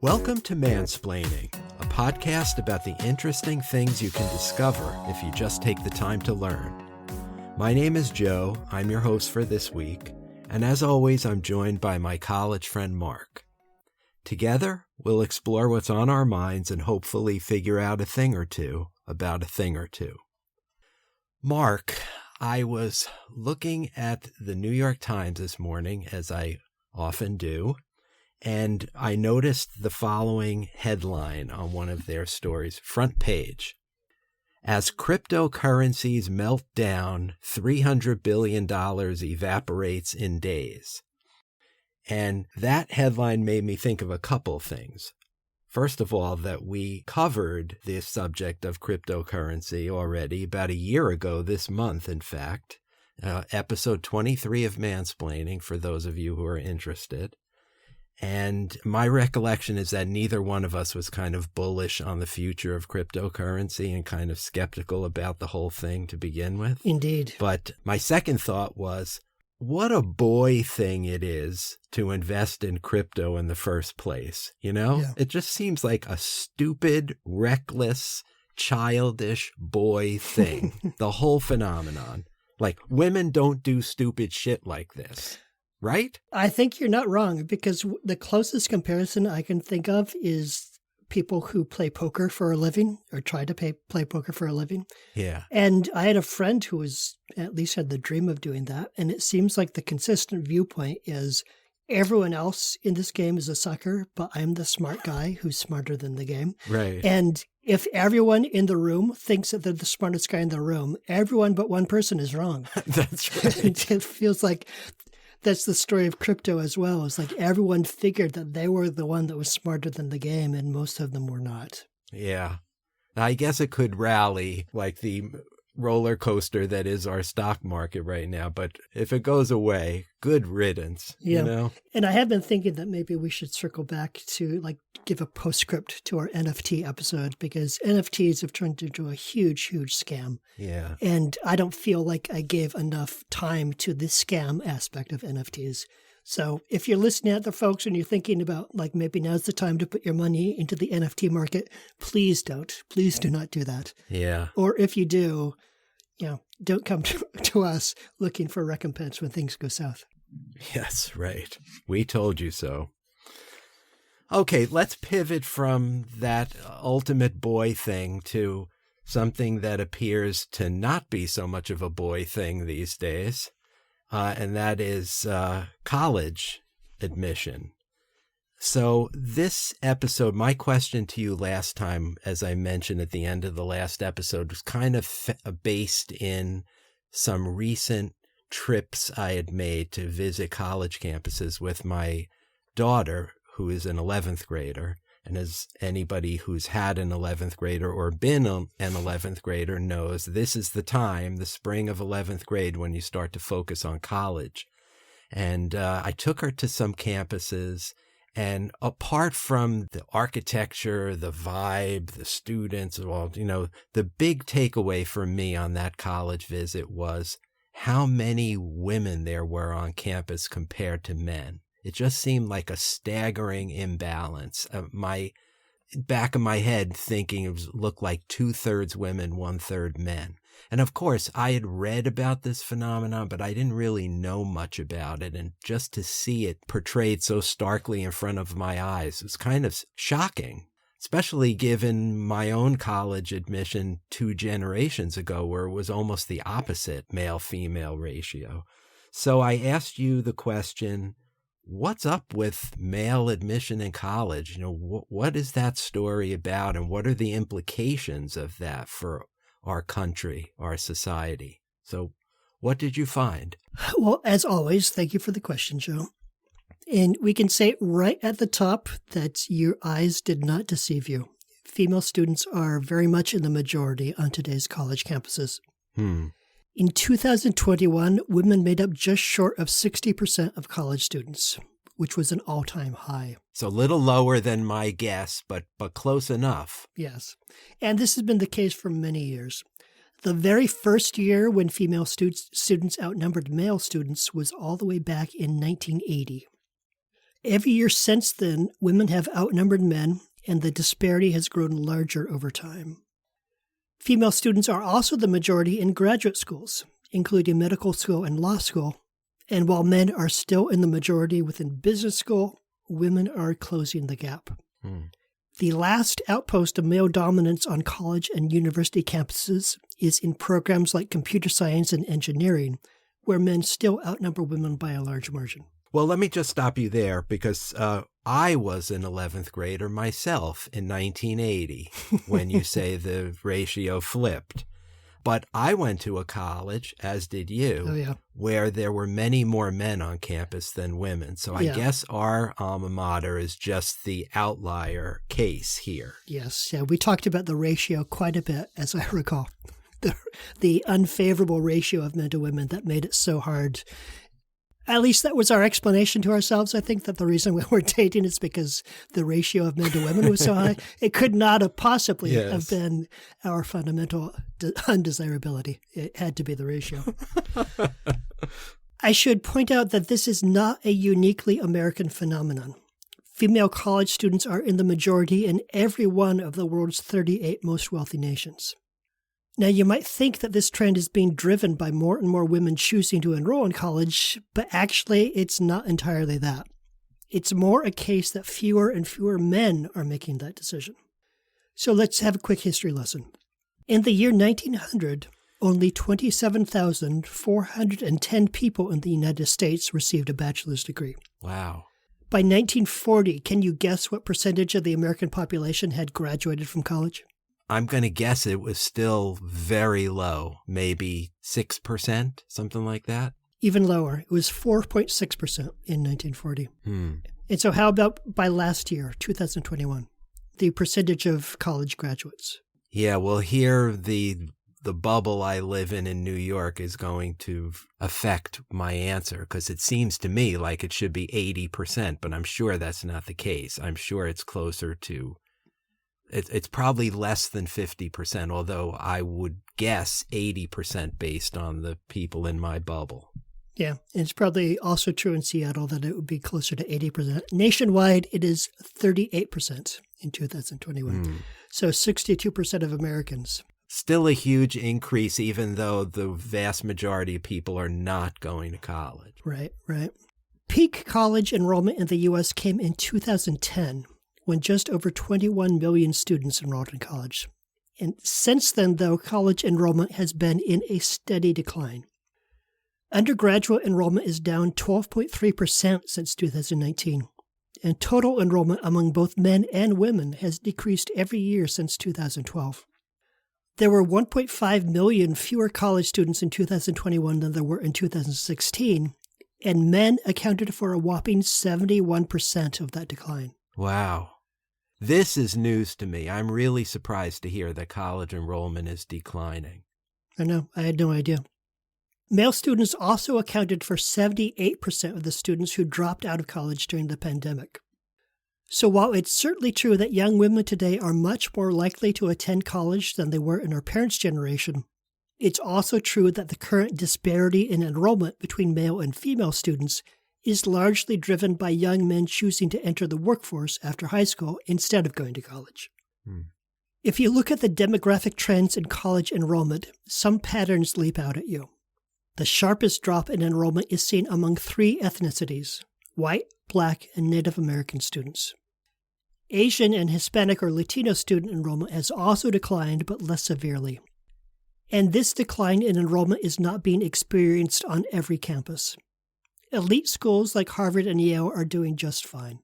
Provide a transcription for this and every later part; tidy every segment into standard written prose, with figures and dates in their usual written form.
Welcome to Mansplaining, a podcast about the interesting things you can discover if you just take the time to learn. My name is Joe, I'm your host for this week, and as always, I'm joined by my college friend Mark. Together, we'll explore what's on our minds and hopefully figure out a thing or two about a thing or two. Mark, I was looking at the New York Times this morning, as I often do, and I noticed the following headline on one of their stories, front page. As cryptocurrencies melt down, $300 billion evaporates in days. And that headline made me think of a couple things. First of all, that we covered the subject of cryptocurrency already about a year ago this month, in fact, episode 23 of Mansplaining, for those of you who are interested. And my recollection is that neither one of us was kind of bullish on the future of cryptocurrency and kind of skeptical about the whole thing to begin with. Indeed. But my second thought was, what a boy thing it is to invest in crypto in the first place. You know, Yeah. It just seems like a stupid, reckless, childish boy thing, the whole phenomenon. Like, women don't do stupid shit like this. Right? I think you're not wrong, because the closest comparison I can think of is people who play poker for a living or try to play poker for a living. Yeah. And I had a friend who at least had the dream of doing that. And it seems like the consistent viewpoint is everyone else in this game is a sucker, but I'm the smart guy who's smarter than the game. Right. And if everyone in the room thinks that they're the smartest guy in the room, everyone but one person is wrong. That's right. It feels like that's the story of crypto as well. It's like everyone figured that they were the one that was smarter than the game, and most of them were not. Yeah. I guess it could rally like the roller coaster that is our stock market right now. But if it goes away, good riddance, Yeah. you know? And I have been thinking that maybe we should circle back to give a postscript to our NFT episode, because NFTs have turned into a huge, huge scam. Yeah. And I don't feel like I gave enough time to the scam aspect of NFTs. So if you're listening out there, folks, and you're thinking about maybe now's the time to put your money into the NFT market, please don't. Please do not do that. Yeah. Or if you do, don't come to us looking for recompense when things go south. Yes, right. We told you so. Okay, let's pivot from that ultimate boy thing to something that appears to not be so much of a boy thing these days, and that is college admission. So this episode, my question to you last time, as I mentioned at the end of the last episode, was kind of based in some recent trips I had made to visit college campuses with my daughter, who is an 11th grader. And as anybody who's had an 11th grader or been an 11th grader knows, this is the time, the spring of 11th grade, when you start to focus on college. And I took her to some campuses. And apart from the architecture, the vibe, the students, well, the big takeaway for me on that college visit was how many women there were on campus compared to men. It just seemed like a staggering imbalance. My back of my head thinking it looked like 2/3 women, 1/3 men. And of course, I had read about this phenomenon, but I didn't really know much about it. And just to see it portrayed so starkly in front of my eyes was kind of shocking, especially given my own college admission 2 generations ago, where it was almost the opposite male-female ratio. So I asked you the question, what's up with male admission in college? What is that story about, and what are the implications of that for our country, our society? So what did you find? Well, as always, thank you for the question, Joe. And we can say right at the top that your eyes did not deceive you. Female students are very much in the majority on today's college campuses. In 2021, women made up just short of 60% of college students, which was an all-time high. So a little lower than my guess, but close enough. Yes. And this has been the case for many years. The very first year when female students outnumbered male students was all the way back in 1980. Every year since then, women have outnumbered men, and the disparity has grown larger over time. Female students are also the majority in graduate schools, including medical school and law school. And while men are still in the majority within business school, women are closing the gap. The last outpost of male dominance on college and university campuses is in programs like computer science and engineering, where men still outnumber women by a large margin. Well, let me just stop you there because I was an 11th grader myself in 1980 when you say the ratio flipped. But I went to a college, as did you, where there were many more men on campus than women. So I guess our alma mater is just the outlier case here. Yes. Yeah, we talked about the ratio quite a bit, as I recall. The unfavorable ratio of men to women that made it so hard. At least that was our explanation to ourselves. I think that the reason we were dating is because the ratio of men to women was so high. It could not have possibly have been our fundamental undesirability. It had to be the ratio. I should point out that this is not a uniquely American phenomenon. Female college students are in the majority in every one of the world's 38 most wealthy nations. Now, you might think that this trend is being driven by more and more women choosing to enroll in college, but actually it's not entirely that. It's more a case that fewer and fewer men are making that decision. So let's have a quick history lesson. In the year 1900, only 27,410 people in the United States received a bachelor's degree. Wow. By 1940, can you guess what percentage of the American population had graduated from college? I'm going to guess it was still very low, maybe 6%, something like that. Even lower. It was 4.6% in 1940. And so how about by last year, 2021, the percentage of college graduates? Yeah, well, here the bubble I live in New York is going to affect my answer because it seems to me like it should be 80%, but I'm sure that's not the case. I'm sure it's closer to... It's probably less than 50%, although I would guess 80% based on the people in my bubble. Yeah, and it's probably also true in Seattle that it would be closer to 80%. Nationwide, it is 38% in 2021. So 62% of Americans. Still a huge increase, even though the vast majority of people are not going to college. Right. Peak college enrollment in the U.S. came in 2010. When just over 21 million students enrolled in college. And since then, though, college enrollment has been in a steady decline. Undergraduate enrollment is down 12.3% since 2019, and total enrollment among both men and women has decreased every year since 2012. There were 1.5 million fewer college students in 2021 than there were in 2016, and men accounted for a whopping 71% of that decline. Wow. This is news to me. I'm really surprised to hear that college enrollment is declining. I know. I had no idea. Male students also accounted for 78% of the students who dropped out of college during the pandemic. So while it's certainly true that young women today are much more likely to attend college than they were in our parents' generation, it's also true that the current disparity in enrollment between male and female students is largely driven by young men choosing to enter the workforce after high school instead of going to college. If you look at the demographic trends in college enrollment, some patterns leap out at you. The sharpest drop in enrollment is seen among three ethnicities: white, Black, and Native American students. Asian and Hispanic or Latino student enrollment has also declined, but less severely. And this decline in enrollment is not being experienced on every campus. Elite schools like Harvard and Yale are doing just fine.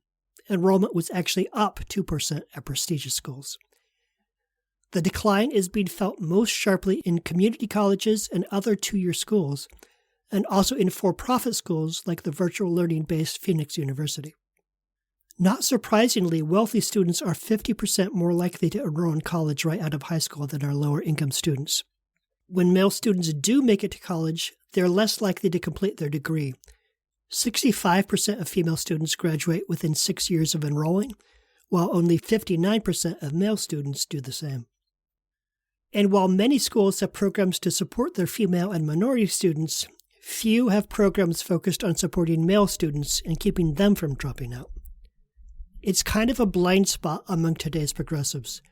Enrollment was actually up 2% at prestigious schools. The decline is being felt most sharply in community colleges and other two-year schools, and also in for-profit schools like the virtual learning-based Phoenix University. Not surprisingly, wealthy students are 50% more likely to enroll in college right out of high school than our lower-income students. When male students do make it to college, they're less likely to complete their degree. 65% of female students graduate within 6 years of enrolling, while only 59% of male students do the same. And while many schools have programs to support their female and minority students, Few have programs focused on supporting male students and keeping them from dropping out. It's kind of a blind spot among today's progressives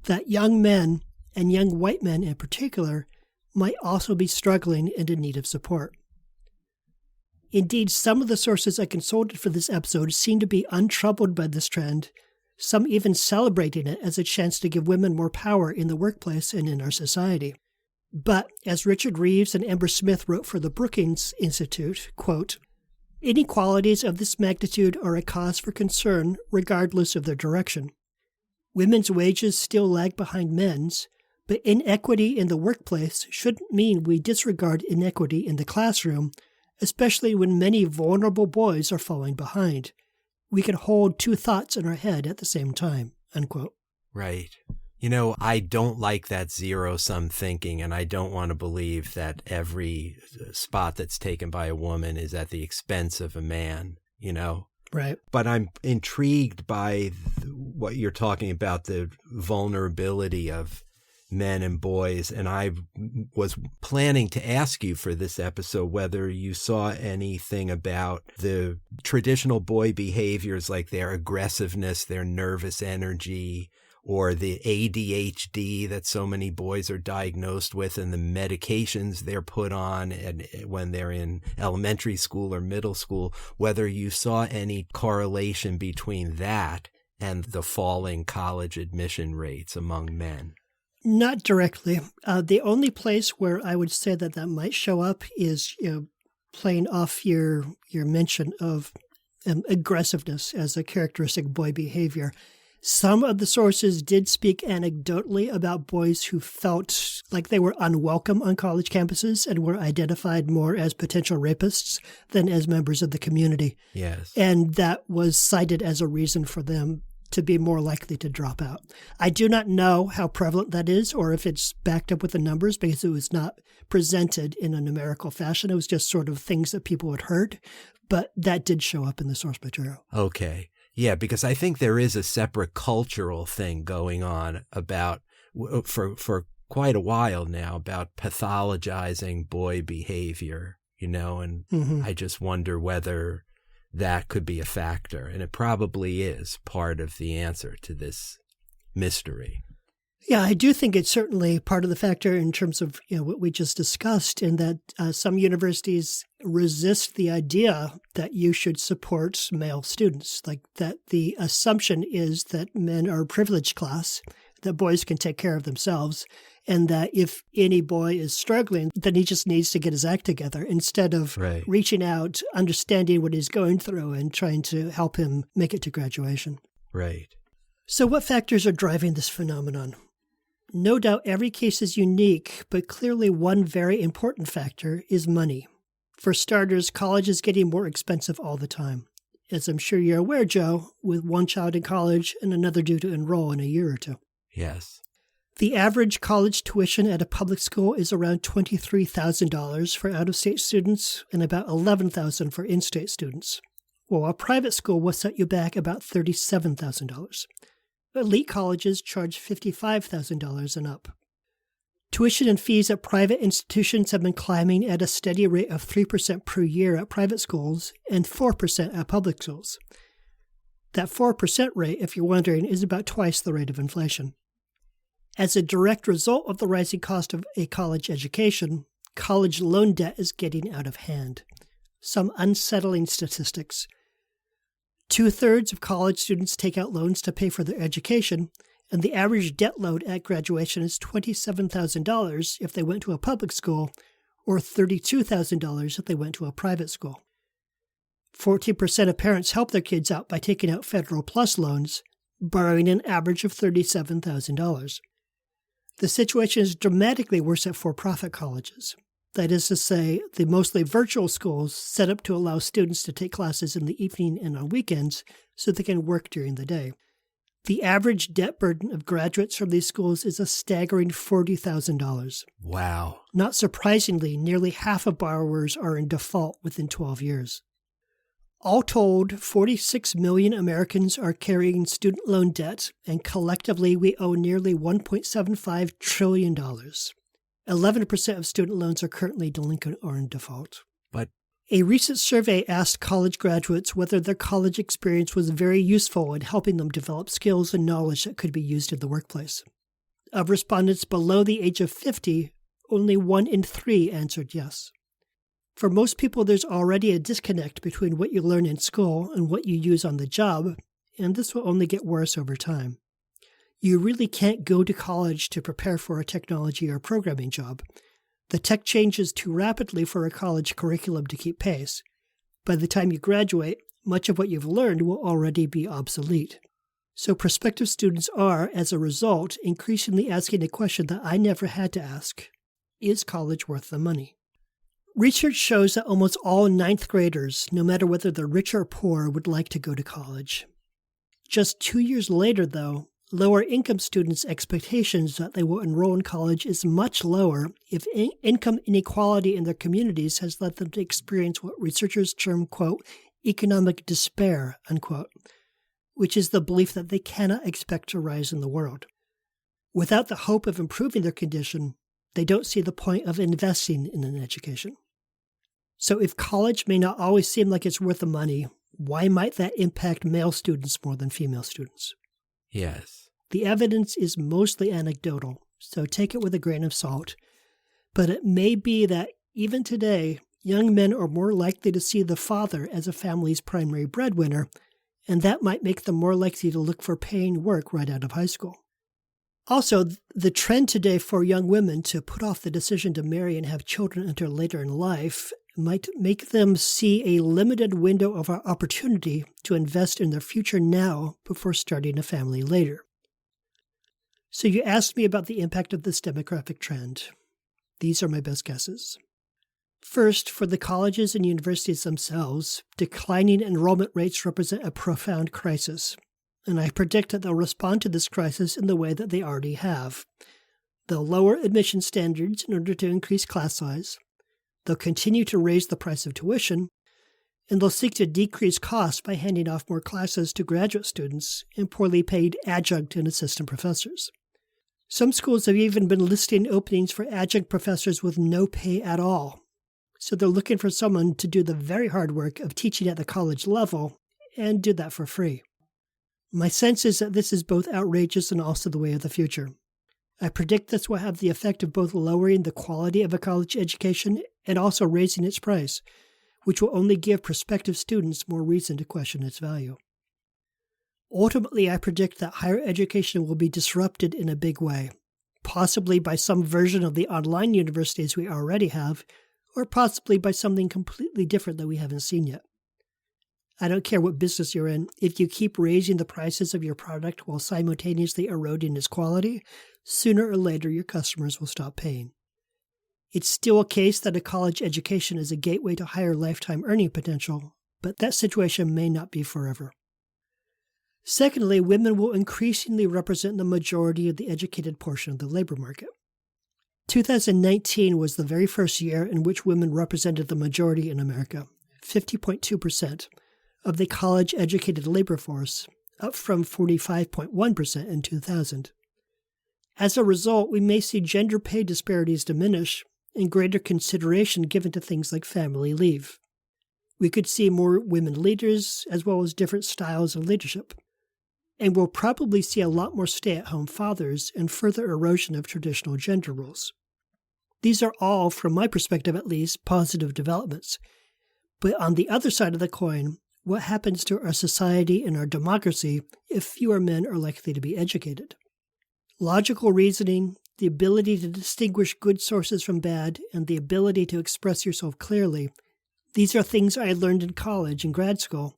that young men, and young white men in particular, might also be struggling and in need of support. Indeed, some of the sources I consulted for this episode seem to be untroubled by this trend, some even celebrating it as a chance to give women more power in the workplace and in our society. But, as Richard Reeves and Amber Smith wrote for the Brookings Institute, quote, "Inequalities of this magnitude are a cause for concern regardless of their direction. Women's wages still lag behind men's, but inequity in the workplace shouldn't mean we disregard inequity in the classroom, especially when many vulnerable boys are falling behind. We can hold two thoughts in our head at the same time," unquote. Right. You know, I don't like that zero-sum thinking, and I don't want to believe that every spot that's taken by a woman is at the expense of a man, you know? Right. But I'm intrigued by what you're talking about, the vulnerability of men and boys, and I was planning to ask you for this episode whether you saw anything about the traditional boy behaviors like their aggressiveness, their nervous energy, or the ADHD that so many boys are diagnosed with and the medications they're put on and when they're in elementary school or middle school, whether you saw any correlation between that and the falling college admission rates among men. Not directly. The only place where I would say that that might show up is, playing off your mention of aggressiveness as a characteristic boy behavior. Some of the sources did speak anecdotally about boys who felt like they were unwelcome on college campuses and were identified more as potential rapists than as members of the community. Yes. And that was cited as a reason for them to be more likely to drop out. I do not know how prevalent that is or if it's backed up with the numbers because it was not presented in a numerical fashion. It was just sort of things that people had heard, but that did show up in the source material. Okay. Yeah, because I think there is a separate cultural thing going on about, for quite a while now, about pathologizing boy behavior, and I just wonder whether that could be a factor. And it probably is part of the answer to this mystery. Yeah, I do think it's certainly part of the factor in terms of what we just discussed, in that some universities resist the idea that you should support male students. Like that the assumption is that men are a privileged class, that boys can take care of themselves, and that if any boy is struggling, then he just needs to get his act together instead of reaching out, understanding what he's going through, and trying to help him make it to graduation. Right. So what factors are driving this phenomenon? No doubt every case is unique, but clearly one very important factor is money. For starters, college is getting more expensive all the time. As I'm sure you're aware, Joe, with one child in college and another due to enroll in a year or two. Yes. The average college tuition at a public school is around $23,000 for out-of-state students and about $11,000 for in-state students, while a private school will set you back about $37,000. Elite colleges charge $55,000 and up. Tuition and fees at private institutions have been climbing at a steady rate of 3% per year at private schools and 4% at public schools. That 4% rate, if you're wondering, is about twice the rate of inflation. As a direct result of the rising cost of a college education, college loan debt is getting out of hand. Some unsettling statistics. 2/3 of college students take out loans to pay for their education, and the average debt load at graduation is $27,000 if they went to a public school, or $32,000 if they went to a private school. 14% of parents help their kids out by taking out Federal Plus loans, borrowing an average of $37,000. The situation is dramatically worse at for-profit colleges. That is to say, the mostly virtual schools set up to allow students to take classes in the evening and on weekends so they can work during the day. The average debt burden of graduates from these schools is a staggering $40,000. Wow. Not surprisingly, nearly half of borrowers are in default within 12 years. All told, 46 million Americans are carrying student loan debt, and collectively we owe nearly $1.75 trillion. 11% of student loans are currently delinquent or in default. But a recent survey asked college graduates whether their college experience was very useful in helping them develop skills and knowledge that could be used in the workplace. Of respondents below the age of 50, only 1 in 3 answered yes. For most people, there's already a disconnect between what you learn in school and what you use on the job, and this will only get worse over time. You really can't go to college to prepare for a technology or programming job. The tech changes too rapidly for a college curriculum to keep pace. By the time you graduate, much of what you've learned will already be obsolete. So prospective students are, as a result, increasingly asking a question that I never had to ask. Is college worth the money? Research shows that almost all 9th graders, no matter whether they're rich or poor, would like to go to college. Just 2 years later, though, lower-income students' expectations that they will enroll in college is much lower if income inequality in their communities has led them to experience what researchers term, quote, economic despair, unquote, which is the belief that they cannot expect to rise in the world. Without the hope of improving their condition, they don't see the point of investing in an education. So if college may not always seem like it's worth the money, why might that impact male students more than female students? yes. The evidence is mostly anecdotal, so take it with a grain of salt. But it may be that even today, young men are more likely to see the father as a family's primary breadwinner, and that might make them more likely to look for paying work right out of high school. Also, the trend today for young women to put off the decision to marry and have children until later in life might make them see a limited window of opportunity to invest in their future now before starting a family later. So you asked me about the impact of this demographic trend. These are my best guesses. First, for the colleges and universities themselves, declining enrollment rates represent a profound crisis, and I predict that they'll respond to this crisis in the way that they already have. They'll lower admission standards in order to increase class size, they'll continue to raise the price of tuition, and they'll seek to decrease costs by handing off more classes to graduate students and poorly paid adjunct and assistant professors. Some schools have even been listing openings for adjunct professors with no pay at all. So they're looking for someone to do the very hard work of teaching at the college level and do that for free. My sense is that this is both outrageous and also the way of the future. I predict this will have the effect of both lowering the quality of a college education and also raising its price, which will only give prospective students more reason to question its value. Ultimately, I predict that higher education will be disrupted in a big way, possibly by some version of the online universities we already have, or possibly by something completely different that we haven't seen yet. I don't care what business you're in, if you keep raising the prices of your product while simultaneously eroding its quality, sooner or later your customers will stop paying. It's still a case that a college education is a gateway to higher lifetime earning potential, but that situation may not be forever. Secondly, women will increasingly represent the majority of the educated portion of the labor market. 2019 was the very first year in which women represented the majority in America, 50.2% of the college-educated labor force, up from 45.1% in 2000. As a result, we may see gender pay disparities diminish and greater consideration given to things like family leave. We could see more women leaders as well as different styles of leadership. And we'll probably see a lot more stay-at-home fathers and further erosion of traditional gender roles. These are all, from my perspective at least, positive developments. But on the other side of the coin, what happens to our society and our democracy if fewer men are likely to be educated? Logical reasoning, the ability to distinguish good sources from bad, and the ability to express yourself clearly, these are things I learned in college and grad school,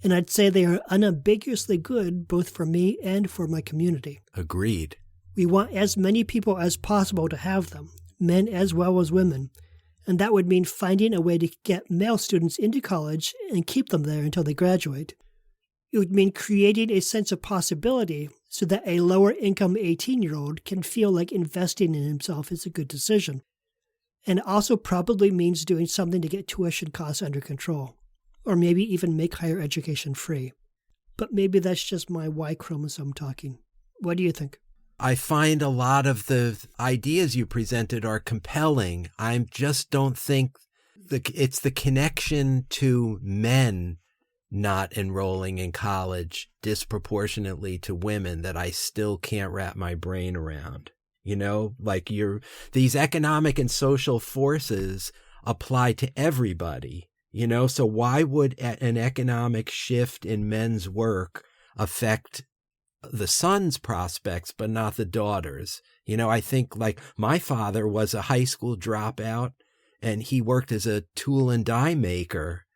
and I'd say they are unambiguously good both for me and for my community. Agreed. We want as many people as possible to have them, men as well as women, and that would mean finding a way to get male students into college and keep them there until they graduate. It would mean creating a sense of possibility so that a lower-income 18-year-old can feel like investing in himself is a good decision. And it also probably means doing something to get tuition costs under control, or maybe even make higher education free. But maybe that's just my Y chromosome talking. What do you think? I find a lot of the ideas you presented are compelling. I just don't think It's the connection to men not enrolling in college disproportionately to women that I still can't wrap my brain around. You know, like these economic and social forces apply to everybody, you know, so why would an economic shift in men's work affect the son's prospects, but not the daughter's? You know, I think like my father was a high school dropout and he worked as a tool and die maker,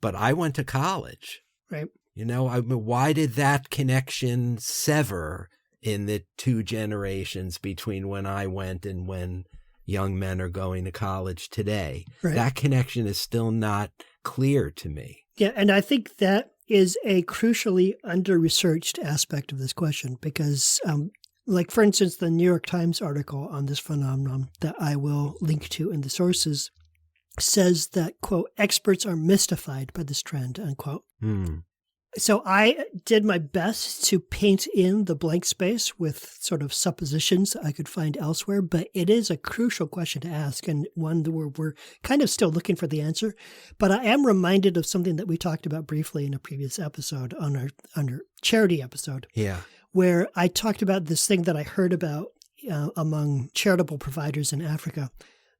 but I went to college. Right. You know, why did that connection sever in the two generations between when I went and when young men are going to college today? Right. That connection is still not clear to me. Yeah, and I think that is a crucially under-researched aspect of this question because, like, for instance, the New York Times article on this phenomenon that I will link to in the sources says that, quote, experts are mystified by this trend, unquote. So I did my best to paint in the blank space with sort of suppositions I could find elsewhere, but it is a crucial question to ask and one where we're kind of still looking for the answer. But I am reminded of something that we talked about briefly in a previous episode on our charity episode. Yeah. Where I talked about this thing that I heard about among charitable providers in Africa,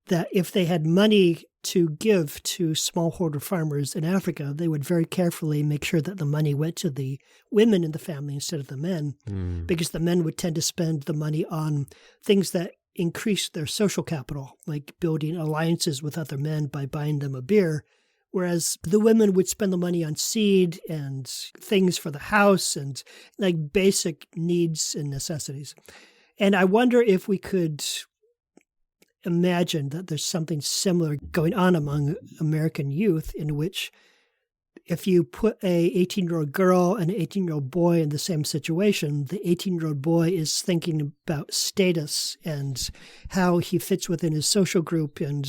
that if they had money to give to smallholder farmers in Africa, they would very carefully make sure that the money went to the women in the family instead of the men, because the men would tend to spend the money on things that increased their social capital, like building alliances with other men by buying them a beer, whereas the women would spend the money on seed and things for the house and like basic needs and necessities. And I wonder if we could imagine that there's something similar going on among American youth in which if you put a 18-year-old girl and an 18-year-old boy in the same situation, the 18-year-old boy is thinking about status and how he fits within his social group and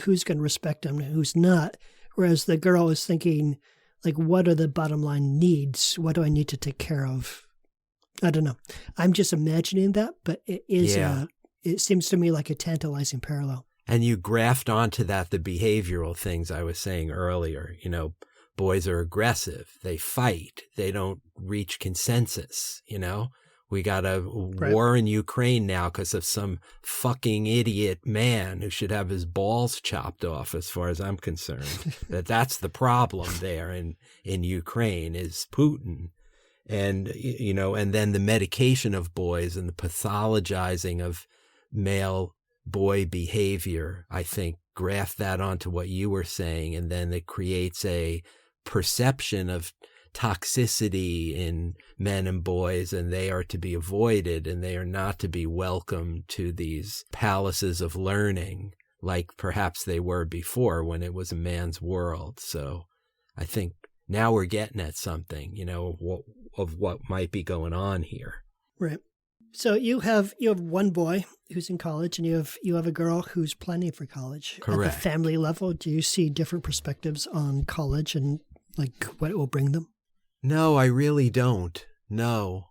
who's going to respect him and who's not, whereas the girl is thinking, like, what are the bottom line needs? What do I need to take care of? I don't know. I'm just imagining that, but it is it seems to me like a tantalizing parallel. And you graft onto that the behavioral things I was saying earlier. You know, boys are aggressive. They fight. They don't reach consensus. You know, we got a war in Ukraine now because of some fucking idiot man who should have his balls chopped off, as far as I'm concerned. That's the problem there in Ukraine is Putin. And, you know, and then the medication of boys and the pathologizing of male boy behavior, I think, graft that onto what you were saying, and then it creates a perception of toxicity in men and boys, and they are to be avoided, and they are not to be welcomed to these palaces of learning like perhaps they were before when it was a man's world. So I think now we're getting at something, you know, of what might be going on here. Right. So you have one boy who's in college, and you have a girl who's planning for college. Correct. At the family level, do you see different perspectives on college and like what it will bring them? No, I really don't. No.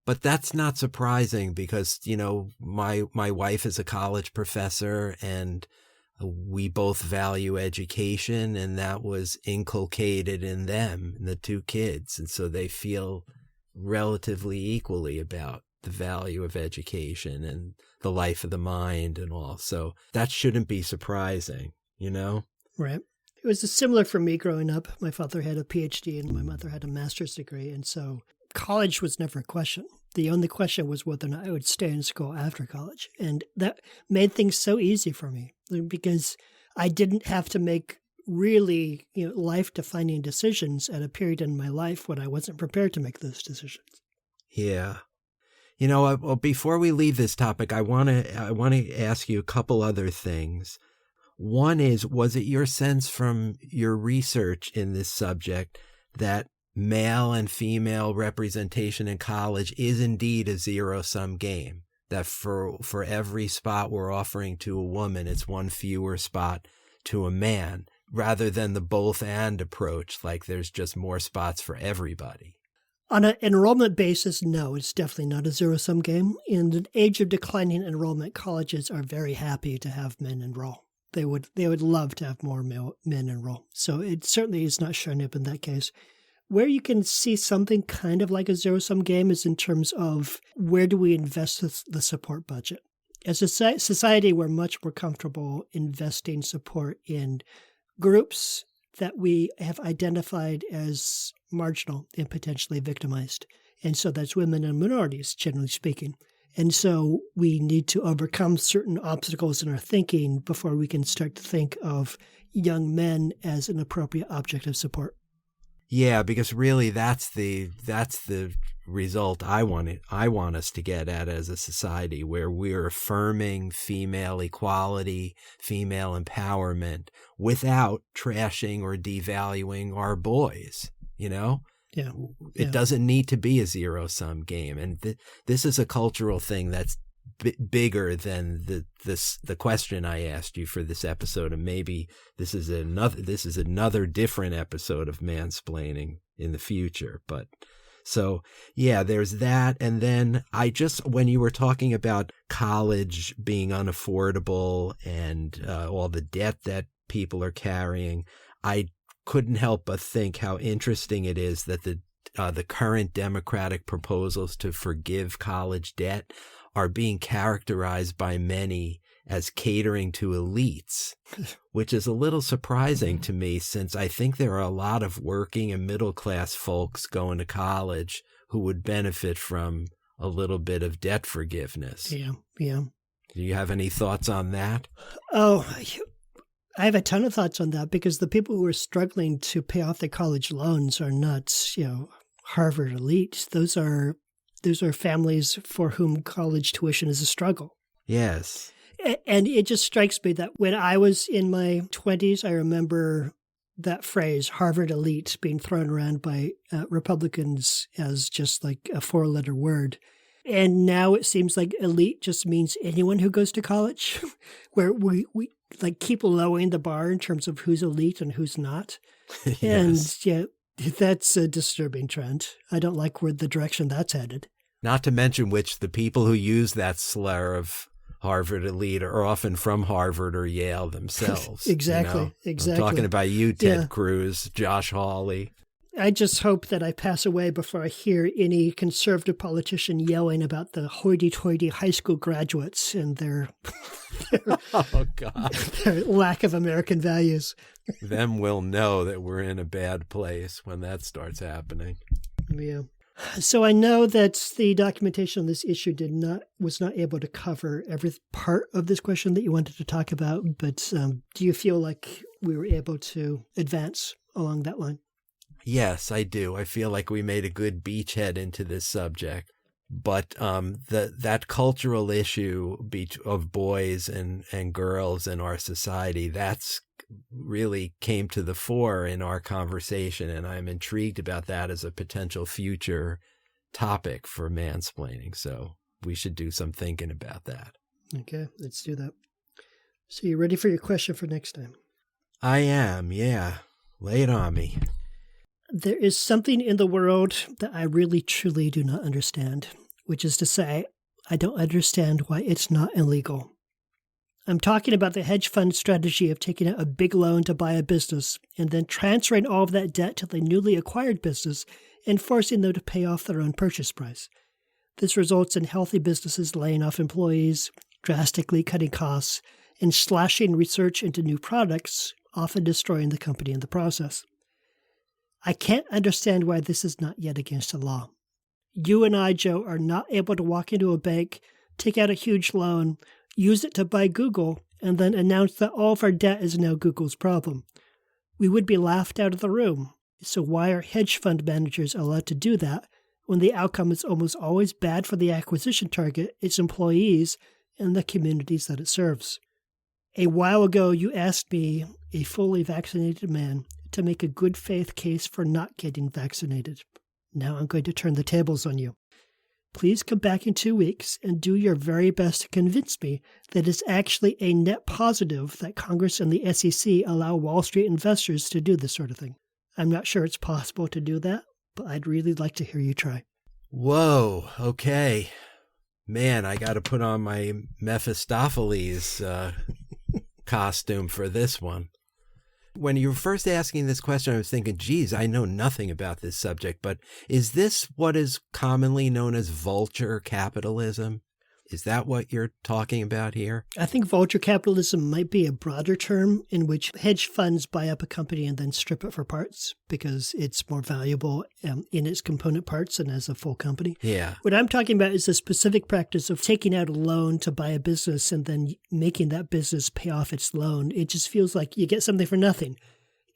But that's not surprising because, you know, my wife is a college professor and we both value education, and that was inculcated in them, the two kids. And so they feel relatively equally about the value of education and the life of the mind and all. So that shouldn't be surprising, you know? Right. It was similar for me growing up. My father had a PhD and my mother had a master's degree. And so college was never a question. The only question was whether or not I would stay in school after college. And that made things so easy for me because I didn't have to make really, life-defining decisions at a period in my life when I wasn't prepared to make those decisions. Yeah. You know, before we leave this topic, I want to ask you a couple other things. One is, was it your sense from your research in this subject that male and female representation in college is indeed a zero-sum game? That for every spot we're offering to a woman, it's one fewer spot to a man, rather than the both and approach, like there's just more spots for everybody? On an enrollment basis, no, it's definitely not a zero-sum game. In the age of declining enrollment, colleges are very happy to have men enroll. They would love to have more men enroll. So it certainly is not showing up in that case. Where you can see something kind of like a zero-sum game is in terms of where do we invest the support budget. As a society, we're much more comfortable investing support in groups that we have identified as marginal and potentially victimized. And so that's women and minorities, generally speaking. And so we need to overcome certain obstacles in our thinking before we can start to think of young men as an appropriate object of support. Yeah, because really that's the result I want us to get at as a society, where we're affirming female equality, female empowerment without trashing or devaluing our boys, you know? Yeah. It doesn't need to be a zero-sum game. And this is a cultural thing that's bigger than the question I asked you for this episode, and maybe this is another different episode of mansplaining in the future. But so yeah, there's that. And then when you were talking about college being unaffordable and all the debt that people are carrying, I couldn't help but think how interesting it is that the current Democratic proposals to forgive college debt are being characterized by many as catering to elites, which is a little surprising to me, since I think there are a lot of working and middle class folks going to college who would benefit from a little bit of debt forgiveness. Yeah. Do you have any thoughts on that? Oh, I have a ton of thoughts on that, because the people who are struggling to pay off their college loans are not, Harvard elites. Those are families for whom college tuition is a struggle. Yes. And it just strikes me that when I was in my 20s, I remember that phrase, Harvard elite, being thrown around by Republicans as just like a 4-letter word. And now it seems like elite just means anyone who goes to college, where we like keep lowering the bar in terms of who's elite and who's not. Yes. And yeah, that's a disturbing trend. I don't like where the direction that's headed. Not to mention which the people who use that slur of Harvard elite are often from Harvard or Yale themselves. Exactly. I'm talking about you, Ted Cruz, Josh Hawley. I just hope that I pass away before I hear any conservative politician yelling about the hoity-toity high school graduates and their oh, God. their lack of American values. Them will know that we're in a bad place when that starts happening. Yeah. So I know that the documentation on this issue was not able to cover every part of this question that you wanted to talk about, but do you feel like we were able to advance along that line? Yes, I do. I feel like we made a good beachhead into this subject. But that cultural issue of boys and girls in our society, that's really came to the fore in our conversation, and I'm intrigued about that as a potential future topic for mansplaining. So we should do some thinking about that. Okay, let's do that. So you ready for your question for next time? I am, yeah. Lay it on me. There is something in the world that I really, truly do not understand, which is to say, I don't understand why it's not illegal. I'm talking about the hedge fund strategy of taking out a big loan to buy a business and then transferring all of that debt to the newly acquired business and forcing them to pay off their own purchase price. This results in healthy businesses laying off employees, drastically cutting costs, and slashing research into new products, often destroying the company in the process. I can't understand why this is not yet against the law. You and I, Joe, are not able to walk into a bank, take out a huge loan, use it to buy Google, and then announce that all of our debt is now Google's problem. We would be laughed out of the room. So why are hedge fund managers allowed to do that when the outcome is almost always bad for the acquisition target, its employees, and the communities that it serves? A while ago, you asked me, a fully vaccinated man, to make a good faith case for not getting vaccinated. Now I'm going to turn the tables on you. Please come back in 2 weeks and do your very best to convince me that it's actually a net positive that Congress and the SEC allow Wall Street investors to do this sort of thing. I'm not sure it's possible to do that, but I'd really like to hear you try. Whoa, okay. Man, I got to put on my Mephistopheles costume for this one. When you were first asking this question, I was thinking, geez, I know nothing about this subject, but is this what is commonly known as vulture capitalism? Is that what you're talking about here? I think vulture capitalism might be a broader term in which hedge funds buy up a company and then strip it for parts because it's more valuable in its component parts than as a full company. Yeah. What I'm talking about is the specific practice of taking out a loan to buy a business and then making that business pay off its loan. It just feels like you get something for nothing.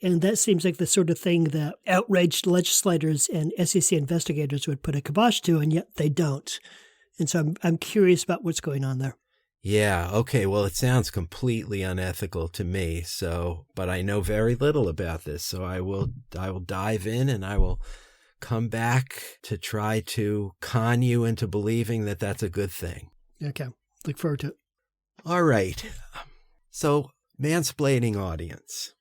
And that seems like the sort of thing that outraged legislators and SEC investigators would put a kibosh to, and yet they don't. And so I'm curious about what's going on there. Yeah. Okay. Well, it sounds completely unethical to me. But I know very little about this. So I will dive in and I will come back to try to con you into believing that that's a good thing. Okay. Look forward to it. All right. So, mansplaining audience.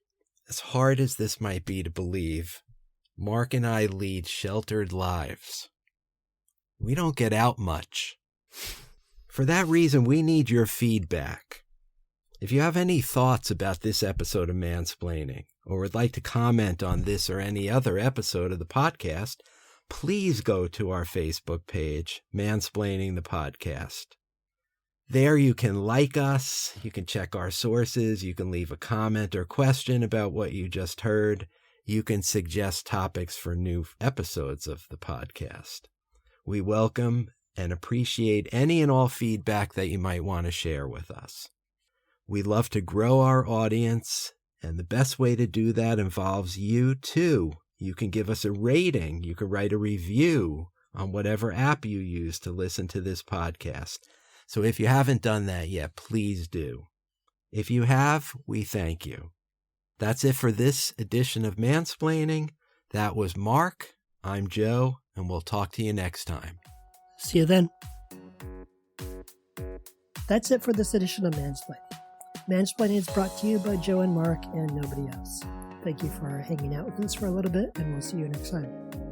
As hard as this might be to believe, Mark and I lead sheltered lives. We don't get out much. For that reason, we need your feedback. If you have any thoughts about this episode of Mansplaining, or would like to comment on this or any other episode of the podcast, please go to our Facebook page, Mansplaining the Podcast. There you can like us, you can check our sources, you can leave a comment or question about what you just heard, you can suggest topics for new episodes of the podcast. We welcome and appreciate any and all feedback that you might want to share with us. We love to grow our audience, and the best way to do that involves you too. You can give us a rating. You can write a review on whatever app you use to listen to this podcast. So if you haven't done that yet, please do. If you have, we thank you. That's it for this edition of Mansplaining. That was Mark. I'm Joe, and we'll talk to you next time. See you then. That's it for this edition of Mansplaining. Mansplaining is brought to you by Joe and Mark and nobody else. Thank you for hanging out with us for a little bit, and we'll see you next time.